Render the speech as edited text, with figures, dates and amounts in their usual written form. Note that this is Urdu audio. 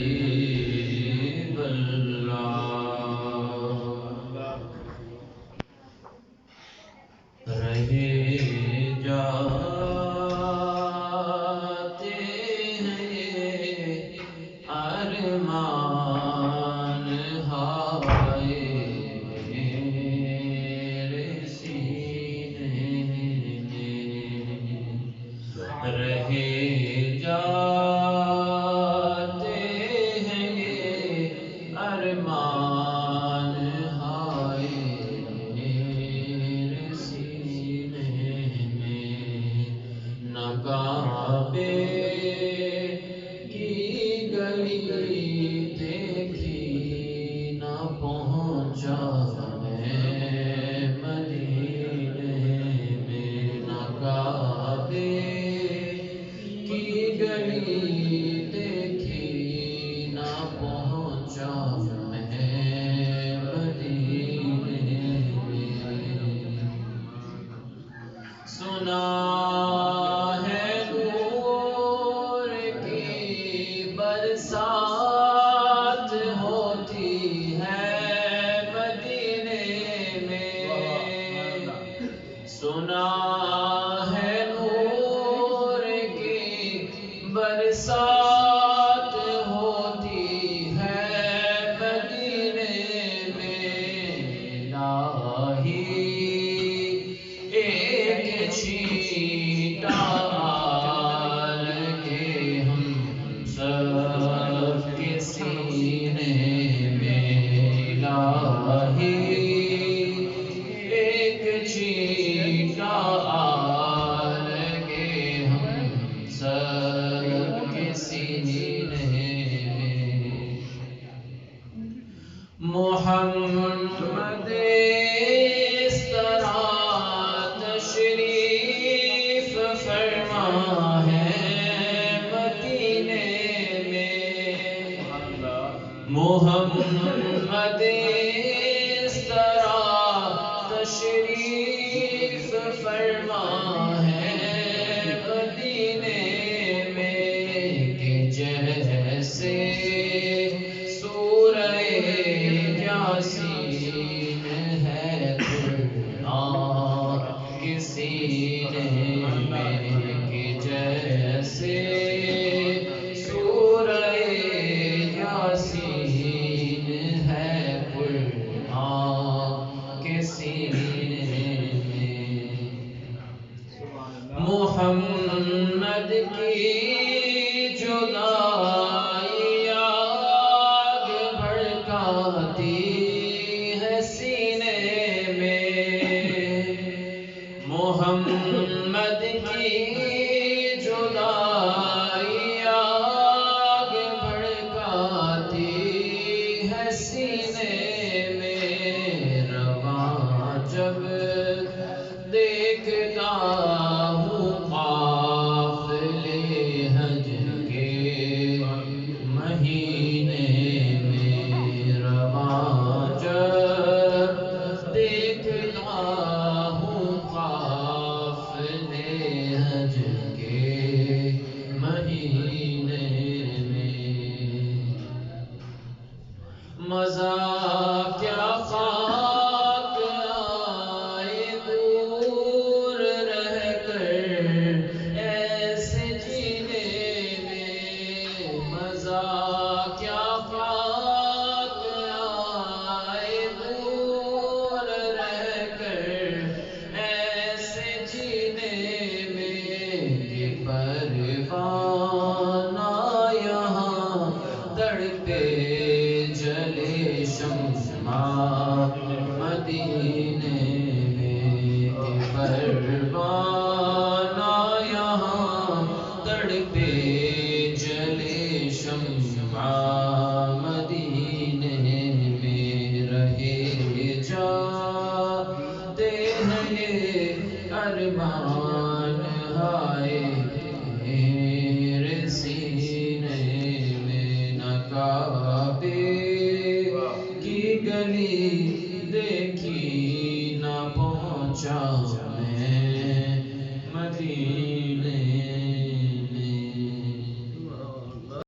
حبیب اللہ رہے جاتے ہیں ارمان ہائے میرے سینے میں رہے جاتے ہیں ارمان ہائے میرے سینے میں نہ کعبے کی گلی دیکھی نہ پہنچا میں مدینے میں نہ کعبے کی گلی دیکھی نہ پہنچا میں مدینے میں سنا ہے نور کی برسات ہوتی ہے مدینے میں سنا ہے نور کی برسات ہوتی ہے مدینے میں الہی ایک چھینٹا لگے ہم سب کے سینے میں الہی ایک چھینٹا لگے ہم سب کے سینے میں محمد اس طرح تشریف فرما ہے مدینے میں محمد اس طرح تشریف فرما ہے مدینے میں کہ جیسے سورہ یاسین ہے قرآن کے سینے میں کہ جیسے سورہ یاسین ہے قرآن کے سینے میں محمد کی جدا